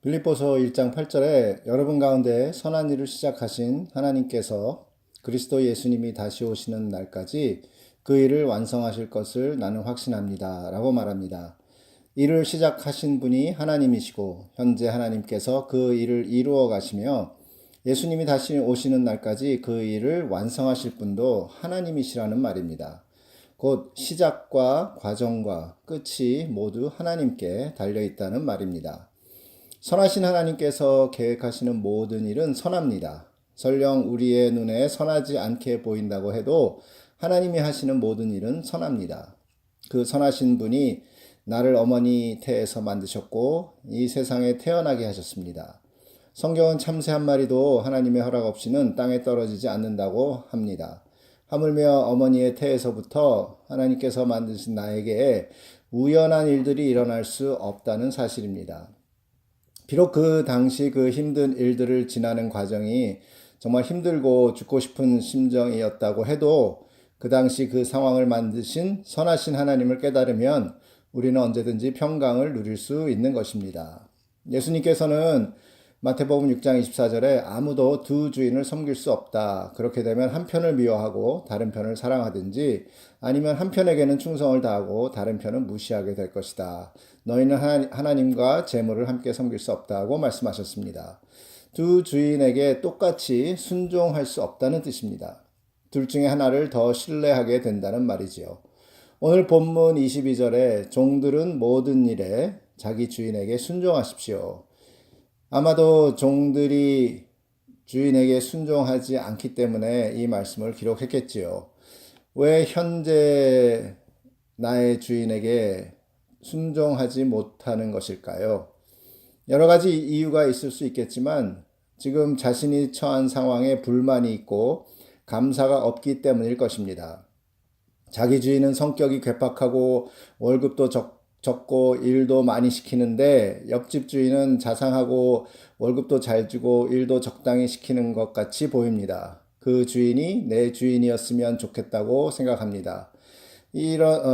빌립보서 1장 8절에 여러분 가운데 선한 일을 시작하신 하나님께서 그리스도 예수님이 다시 오시는 날까지 그 일을 완성하실 것을 나는 확신합니다. 라고 말합니다. 일을 시작하신 분이 하나님이시고 현재 하나님께서 그 일을 이루어 가시며 예수님이 다시 오시는 날까지 그 일을 완성하실 분도 하나님이시라는 말입니다. 곧 시작과 과정과 끝이 모두 하나님께 달려 있다는 말입니다. 선하신 하나님께서 계획하시는 모든 일은 선합니다. 설령 우리의 눈에 선하지 않게 보인다고 해도 하나님이 하시는 모든 일은 선합니다. 그 선하신 분이 나를 어머니 태에서 만드셨고 이 세상에 태어나게 하셨습니다. 성경은 참새 한 마리도 하나님의 허락 없이는 땅에 떨어지지 않는다고 합니다. 하물며 어머니의 태에서부터 하나님께서 만드신 나에게 우연한 일들이 일어날 수 없다는 사실입니다. 비록 그 당시 그 힘든 일들을 지나는 과정이 정말 힘들고 죽고 싶은 심정이었다고 해도 그 당시 그 상황을 만드신 선하신 하나님을 깨달으면 우리는 언제든지 평강을 누릴 수 있는 것입니다. 예수님께서는 마태복음 6장 24절에 아무도 두 주인을 섬길 수 없다. 그렇게 되면 한 편을 미워하고 다른 편을 사랑하든지 아니면 한 편에게는 충성을 다하고 다른 편은 무시하게 될 것이다. 너희는 하나님과 재물을 함께 섬길 수 없다고 말씀하셨습니다. 두 주인에게 똑같이 순종할 수 없다는 뜻입니다. 둘 중에 하나를 더 신뢰하게 된다는 말이지요. 오늘 본문 22절에 종들은 모든 일에 자기 주인에게 순종하십시오. 아마도 종들이 주인에게 순종하지 않기 때문에 이 말씀을 기록했겠지요. 왜 현재 나의 주인에게 순종하지 못하는 것일까요? 여러 가지 이유가 있을 수 있겠지만 지금 자신이 처한 상황에 불만이 있고 감사가 없기 때문일 것입니다. 자기 주인은 성격이 괴팍하고 월급도 적고 일도 많이 시키는데 옆집 주인은 자상하고 월급도 잘 주고 일도 적당히 시키는 것 같이 보입니다. 그 주인이 내 주인이었으면 좋겠다고 생각합니다.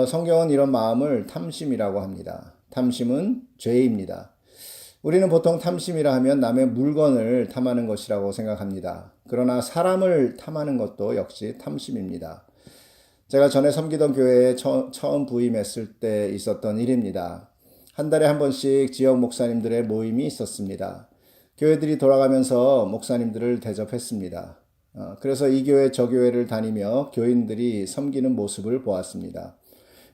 성경은 이런 마음을 탐심이라고 합니다. 탐심은 죄입니다. 우리는 보통 탐심이라 하면 남의 물건을 탐하는 것이라고 생각합니다. 그러나 사람을 탐하는 것도 역시 탐심입니다. 제가 전에 섬기던 교회에 처음 부임했을 때 있었던 일입니다. 한 달에 한 번씩 지역 목사님들의 모임이 있었습니다. 교회들이 돌아가면서 목사님들을 대접했습니다. 그래서 이 교회 저 교회를 다니며 교인들이 섬기는 모습을 보았습니다.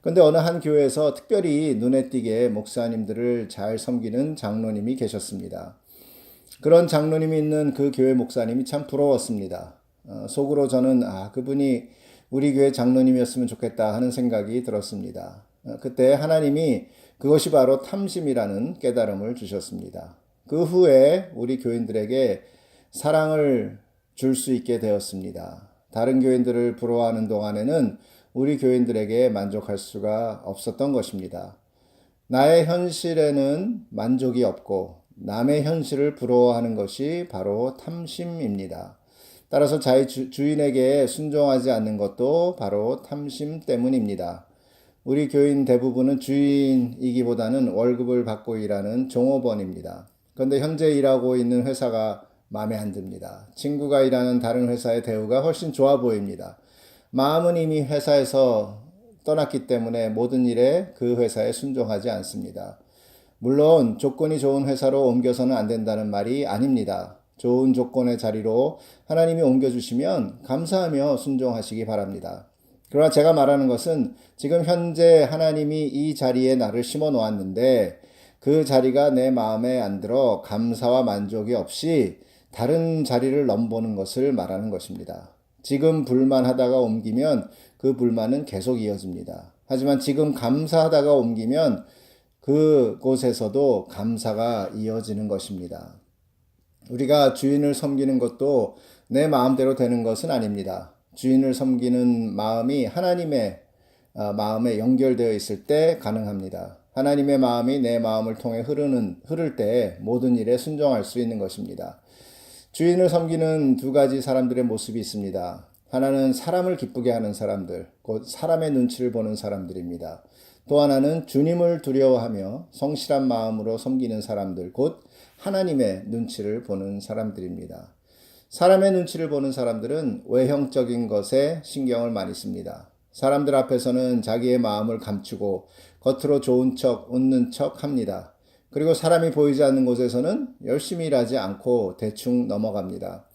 그런데 어느 한 교회에서 특별히 눈에 띄게 목사님들을 잘 섬기는 장로님이 계셨습니다. 그런 장로님이 있는 그 교회 목사님이 참 부러웠습니다. 속으로 저는 그분이 우리 교회 장로님이었으면 좋겠다 하는 생각이 들었습니다. 그때 하나님이 그것이 바로 탐심이라는 깨달음을 주셨습니다. 그 후에 우리 교인들에게 사랑을 줄 수 있게 되었습니다. 다른 교인들을 부러워하는 동안에는 우리 교인들에게 만족할 수가 없었던 것입니다. 나의 현실에는 만족이 없고 남의 현실을 부러워하는 것이 바로 탐심입니다. 따라서 자기 주인에게 순종하지 않는 것도 바로 탐심 때문입니다. 우리 교인 대부분은 주인이기보다는 월급을 받고 일하는 종업원입니다. 그런데 현재 일하고 있는 회사가 마음에 안 듭니다. 친구가 일하는 다른 회사의 대우가 훨씬 좋아 보입니다. 마음은 이미 회사에서 떠났기 때문에 모든 일에 그 회사에 순종하지 않습니다. 물론 조건이 좋은 회사로 옮겨서는 안 된다는 말이 아닙니다. 좋은 조건의 자리로 하나님이 옮겨주시면 감사하며 순종하시기 바랍니다. 그러나 제가 말하는 것은 지금 현재 하나님이 이 자리에 나를 심어 놓았는데 그 자리가 내 마음에 안 들어 감사와 만족이 없이 다른 자리를 넘보는 것을 말하는 것입니다. 지금 불만하다가 옮기면 그 불만은 계속 이어집니다. 하지만 지금 감사하다가 옮기면 그곳에서도 감사가 이어지는 것입니다. 우리가 주인을 섬기는 것도 내 마음대로 되는 것은 아닙니다. 주인을 섬기는 마음이 하나님의 마음에 연결되어 있을 때 가능합니다. 하나님의 마음이 내 마음을 통해 흐를 때 모든 일에 순종할 수 있는 것입니다. 주인을 섬기는 두 가지 사람들의 모습이 있습니다. 하나는 사람을 기쁘게 하는 사람들, 곧 사람의 눈치를 보는 사람들입니다. 또 하나는 주님을 두려워하며 성실한 마음으로 섬기는 사람들, 곧 하나님의 눈치를 보는 사람들입니다. 사람의 눈치를 보는 사람들은 외형적인 것에 신경을 많이 씁니다. 사람들 앞에서는 자기의 마음을 감추고 겉으로 좋은 척, 웃는 척 합니다. 그리고 사람이 보이지 않는 곳에서는 열심히 일하지 않고 대충 넘어갑니다.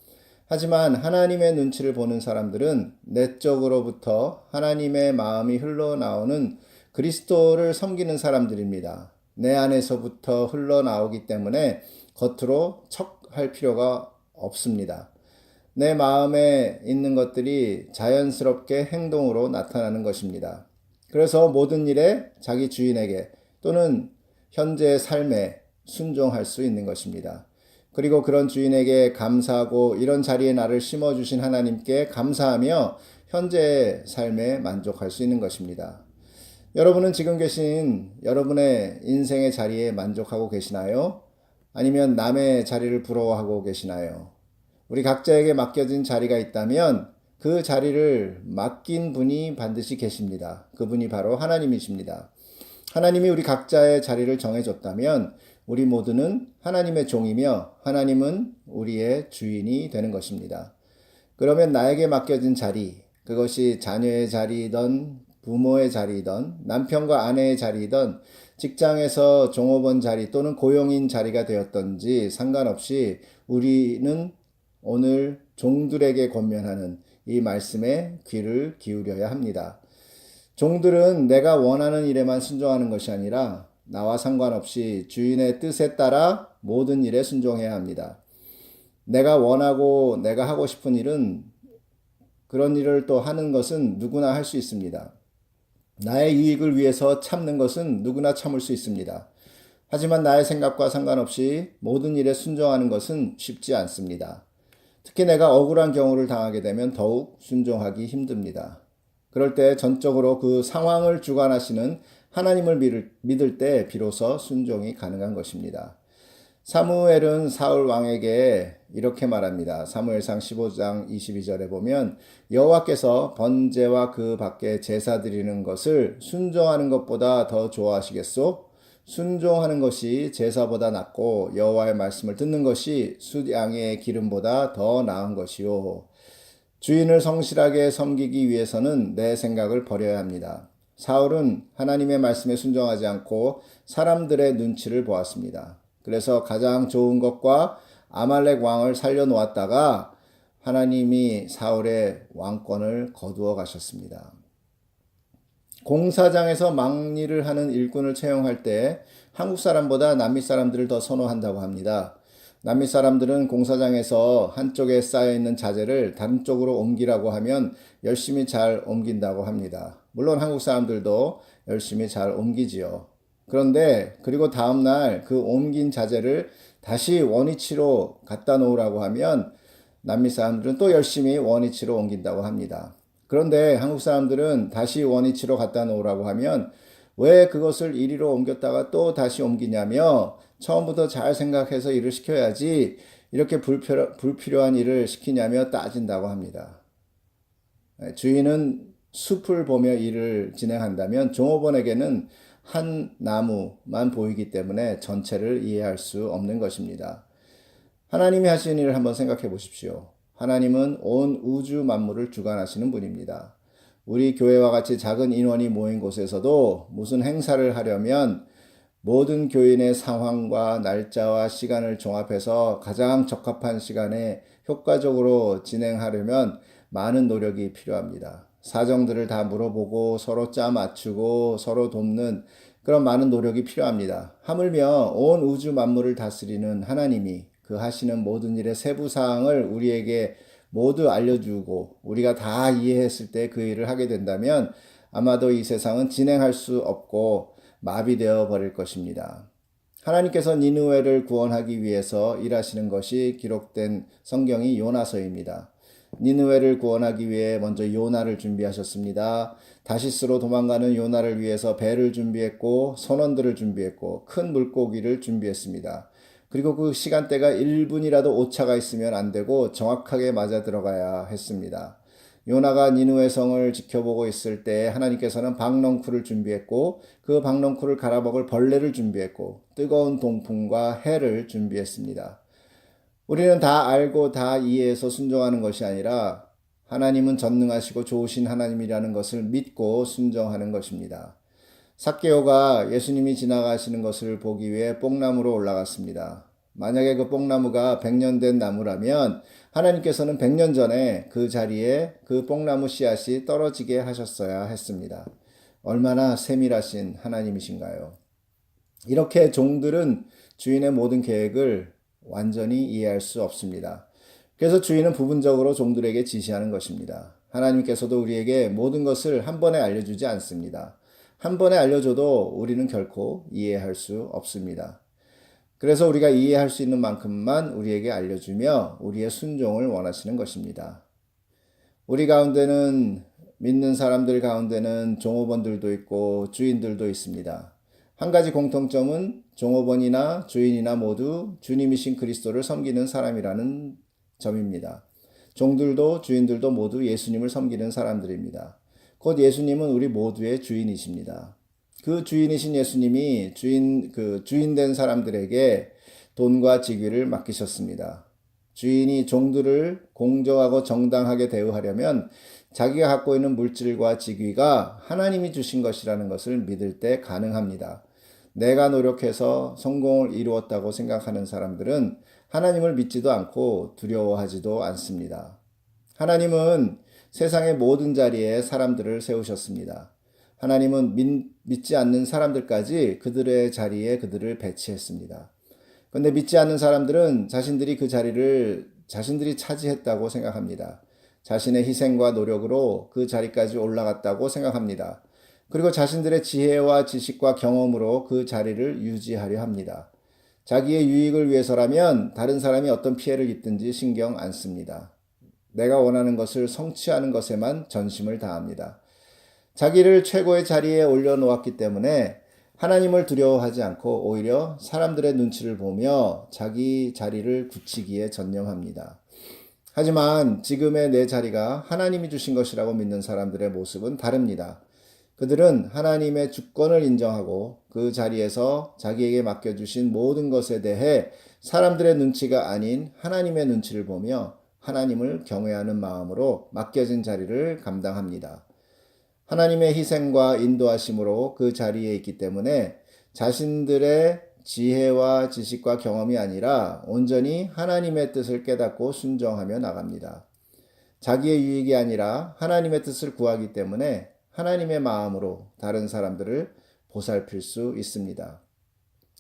하지만 하나님의 눈치를 보는 사람들은 내적으로부터 하나님의 마음이 흘러나오는 그리스도를 섬기는 사람들입니다. 내 안에서부터 흘러나오기 때문에 겉으로 척할 필요가 없습니다. 내 마음에 있는 것들이 자연스럽게 행동으로 나타나는 것입니다. 그래서 모든 일에 자기 주인에게 또는 현재의 삶에 순종할 수 있는 것입니다. 그리고 그런 주인에게 감사하고 이런 자리에 나를 심어주신 하나님께 감사하며 현재의 삶에 만족할 수 있는 것입니다. 여러분은 지금 계신 여러분의 인생의 자리에 만족하고 계시나요? 아니면 남의 자리를 부러워하고 계시나요? 우리 각자에게 맡겨진 자리가 있다면 그 자리를 맡긴 분이 반드시 계십니다. 그분이 바로 하나님이십니다. 하나님이 우리 각자의 자리를 정해줬다면 우리 모두는 하나님의 종이며 하나님은 우리의 주인이 되는 것입니다. 그러면 나에게 맡겨진 자리, 그것이 자녀의 자리이든 부모의 자리이든 남편과 아내의 자리이든 직장에서 종업원 자리 또는 고용인 자리가 되었던지 상관없이 우리는 오늘 종들에게 권면하는 이 말씀에 귀를 기울여야 합니다. 종들은 내가 원하는 일에만 순종하는 것이 아니라 나와 상관없이 주인의 뜻에 따라 모든 일에 순종해야 합니다. 내가 원하고 내가 하고 싶은 일은 그런 일을 또 하는 것은 누구나 할 수 있습니다. 나의 이익을 위해서 참는 것은 누구나 참을 수 있습니다. 하지만 나의 생각과 상관없이 모든 일에 순종하는 것은 쉽지 않습니다. 특히 내가 억울한 경우를 당하게 되면 더욱 순종하기 힘듭니다. 그럴 때 전적으로 그 상황을 주관하시는 하나님을 믿을 때 비로소 순종이 가능한 것입니다. 사무엘은 사울 왕에게 이렇게 말합니다. 사무엘상 15장 22절에 보면 여호와께서 번제와 그 밖에 제사 드리는 것을 순종하는 것보다 더 좋아하시겠소? 순종하는 것이 제사보다 낫고 여호와의 말씀을 듣는 것이 숫양의 기름보다 더 나은 것이요. 주인을 성실하게 섬기기 위해서는 내 생각을 버려야 합니다. 사울은 하나님의 말씀에 순종하지 않고 사람들의 눈치를 보았습니다. 그래서 가장 좋은 것과 아말렉 왕을 살려놓았다가 하나님이 사울의 왕권을 거두어 가셨습니다. 공사장에서 막일을 하는 일꾼을 채용할 때 한국 사람보다 남미 사람들을 더 선호한다고 합니다. 남미 사람들은 공사장에서 한쪽에 쌓여있는 자재를 다른 쪽으로 옮기라고 하면 열심히 잘 옮긴다고 합니다. 물론 한국 사람들도 열심히 잘 옮기지요. 그런데 그리고 다음날 그 옮긴 자재를 다시 원위치로 갖다 놓으라고 하면 남미 사람들은 또 열심히 원위치로 옮긴다고 합니다. 그런데 한국 사람들은 다시 원위치로 갖다 놓으라고 하면 왜 그것을 이리로 옮겼다가 또 다시 옮기냐며 처음부터 잘 생각해서 일을 시켜야지 이렇게 불필요한 일을 시키냐며 따진다고 합니다. 주인은 숲을 보며 일을 진행한다면 종업원에게는 한 나무만 보이기 때문에 전체를 이해할 수 없는 것입니다. 하나님이 하시는 일을 한번 생각해 보십시오. 하나님은 온 우주 만물을 주관하시는 분입니다. 우리 교회와 같이 작은 인원이 모인 곳에서도 무슨 행사를 하려면 모든 교인의 상황과 날짜와 시간을 종합해서 가장 적합한 시간에 효과적으로 진행하려면 많은 노력이 필요합니다. 사정들을 다 물어보고 서로 짜 맞추고 서로 돕는 그런 많은 노력이 필요합니다. 하물며 온 우주 만물을 다스리는 하나님이 그 하시는 모든 일의 세부 사항을 우리에게 모두 알려주고 우리가 다 이해했을 때 그 일을 하게 된다면 아마도 이 세상은 진행할 수 없고 마비되어 버릴 것입니다. 하나님께서 니느웨를 구원하기 위해서 일하시는 것이 기록된 성경이 요나서입니다. 니느웨를 구원하기 위해 먼저 요나를 준비하셨습니다. 다시스로 도망가는 요나를 위해서 배를 준비했고 선원들을 준비했고 큰 물고기를 준비했습니다. 그리고 그 시간대가 1분이라도 오차가 있으면 안 되고 정확하게 맞아 들어가야 했습니다. 요나가 니느웨 성을 지켜보고 있을 때 하나님께서는 박넝쿨을 준비했고 그 박넝쿨을 갈아먹을 벌레를 준비했고 뜨거운 동풍과 해를 준비했습니다. 우리는 다 알고 다 이해해서 순종하는 것이 아니라 하나님은 전능하시고 좋으신 하나님이라는 것을 믿고 순종하는 것입니다. 삭개오가 예수님이 지나가시는 것을 보기 위해 뽕나무로 올라갔습니다. 만약에 그 뽕나무가 100년 된 나무라면 하나님께서는 100년 전에 그 자리에 그 뽕나무 씨앗이 떨어지게 하셨어야 했습니다. 얼마나 세밀하신 하나님이신가요? 이렇게 종들은 주인의 모든 계획을 완전히 이해할 수 없습니다. 그래서 주인은 부분적으로 종들에게 지시하는 것입니다. 하나님께서도 우리에게 모든 것을 한 번에 알려주지 않습니다. 한 번에 알려줘도 우리는 결코 이해할 수 없습니다. 그래서 우리가 이해할 수 있는 만큼만 우리에게 알려주며 우리의 순종을 원하시는 것입니다. 우리 가운데는 믿는 사람들 가운데는 종업원들도 있고 주인들도 있습니다. 한 가지 공통점은 종업원이나 주인이나 모두 주님이신 그리스도를 섬기는 사람이라는 점입니다. 종들도 주인들도 모두 예수님을 섬기는 사람들입니다. 곧 예수님은 우리 모두의 주인이십니다. 그 주인이신 예수님이 주인된 사람들에게 돈과 직위를 맡기셨습니다. 주인이 종들을 공정하고 정당하게 대우하려면 자기가 갖고 있는 물질과 직위가 하나님이 주신 것이라는 것을 믿을 때 가능합니다. 내가 노력해서 성공을 이루었다고 생각하는 사람들은 하나님을 믿지도 않고 두려워하지도 않습니다. 하나님은 세상의 모든 자리에 사람들을 세우셨습니다. 하나님은 믿지 않는 사람들까지 그들의 자리에 그들을 배치했습니다. 그런데 믿지 않는 사람들은 자신들이 그 자리를 자신들이 차지했다고 생각합니다. 자신의 희생과 노력으로 그 자리까지 올라갔다고 생각합니다. 그리고 자신들의 지혜와 지식과 경험으로 그 자리를 유지하려 합니다. 자기의 유익을 위해서라면 다른 사람이 어떤 피해를 입든지 신경 안 씁니다. 내가 원하는 것을 성취하는 것에만 전심을 다합니다. 자기를 최고의 자리에 올려놓았기 때문에 하나님을 두려워하지 않고 오히려 사람들의 눈치를 보며 자기 자리를 굳히기에 전념합니다. 하지만 지금의 내 자리가 하나님이 주신 것이라고 믿는 사람들의 모습은 다릅니다. 그들은 하나님의 주권을 인정하고 그 자리에서 자기에게 맡겨주신 모든 것에 대해 사람들의 눈치가 아닌 하나님의 눈치를 보며 하나님을 경외하는 마음으로 맡겨진 자리를 감당합니다. 하나님의 희생과 인도하심으로 그 자리에 있기 때문에 자신들의 지혜와 지식과 경험이 아니라 온전히 하나님의 뜻을 깨닫고 순종하며 나갑니다. 자기의 유익이 아니라 하나님의 뜻을 구하기 때문에 하나님의 마음으로 다른 사람들을 보살필 수 있습니다.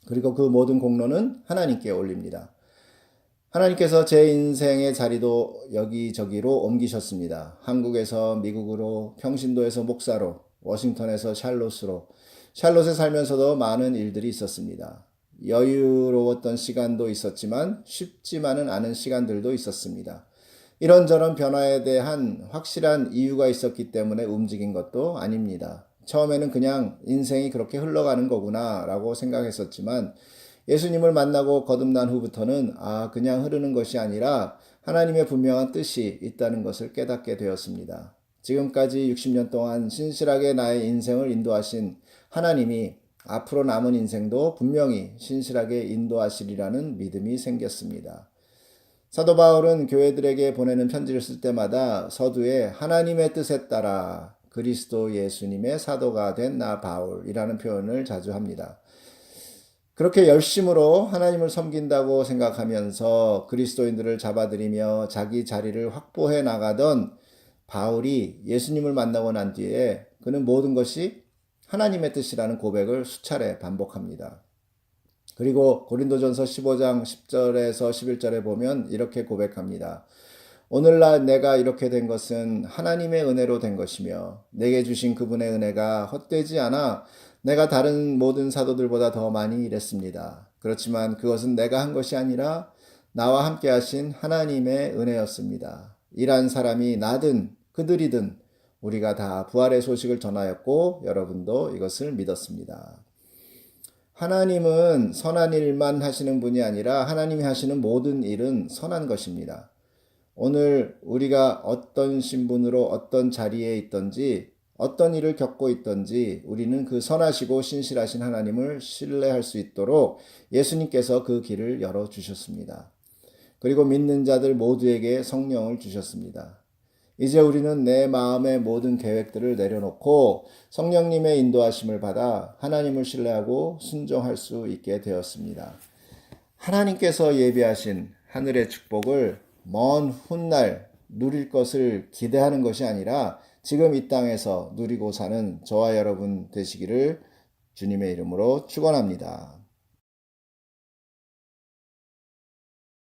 그리고 그 모든 공로는 하나님께 올립니다. 하나님께서 제 인생의 자리도 여기저기로 옮기셨습니다. 한국에서 미국으로, 평신도에서 목사로, 워싱턴에서 샬롯으로, 샬롯에 살면서도 많은 일들이 있었습니다. 여유로웠던 시간도 있었지만 쉽지만은 않은 시간들도 있었습니다. 이런저런 변화에 대한 확실한 이유가 있었기 때문에 움직인 것도 아닙니다. 처음에는 그냥 인생이 그렇게 흘러가는 거구나 라고 생각했었지만 예수님을 만나고 거듭난 후부터는 그냥 흐르는 것이 아니라 하나님의 분명한 뜻이 있다는 것을 깨닫게 되었습니다. 지금까지 60년 동안 신실하게 나의 인생을 인도하신 하나님이 앞으로 남은 인생도 분명히 신실하게 인도하시리라는 믿음이 생겼습니다. 사도 바울은 교회들에게 보내는 편지를 쓸 때마다 서두에 하나님의 뜻에 따라 그리스도 예수님의 사도가 된 나 바울이라는 표현을 자주 합니다. 그렇게 열심으로 하나님을 섬긴다고 생각하면서 그리스도인들을 잡아들이며 자기 자리를 확보해 나가던 바울이 예수님을 만나고 난 뒤에 그는 모든 것이 하나님의 뜻이라는 고백을 수차례 반복합니다. 그리고 고린도전서 15장 10절에서 11절에 보면 이렇게 고백합니다. 오늘날 내가 이렇게 된 것은 하나님의 은혜로 된 것이며 내게 주신 그분의 은혜가 헛되지 않아 내가 다른 모든 사도들보다 더 많이 일했습니다. 그렇지만 그것은 내가 한 것이 아니라 나와 함께 하신 하나님의 은혜였습니다. 일한 사람이 나든 그들이든 우리가 다 부활의 소식을 전하였고 여러분도 이것을 믿었습니다. 하나님은 선한 일만 하시는 분이 아니라 하나님이 하시는 모든 일은 선한 것입니다. 오늘 우리가 어떤 신분으로 어떤 자리에 있든지 어떤 일을 겪고 있든지 우리는 그 선하시고 신실하신 하나님을 신뢰할 수 있도록 예수님께서 그 길을 열어주셨습니다. 그리고 믿는 자들 모두에게 성령을 주셨습니다. 이제 우리는 내 마음의 모든 계획들을 내려놓고 성령님의 인도하심을 받아 하나님을 신뢰하고 순종할 수 있게 되었습니다. 하나님께서 예비하신 하늘의 축복을 먼 훗날 누릴 것을 기대하는 것이 아니라 지금 이 땅에서 누리고 사는 저와 여러분 되시기를 주님의 이름으로 축원합니다.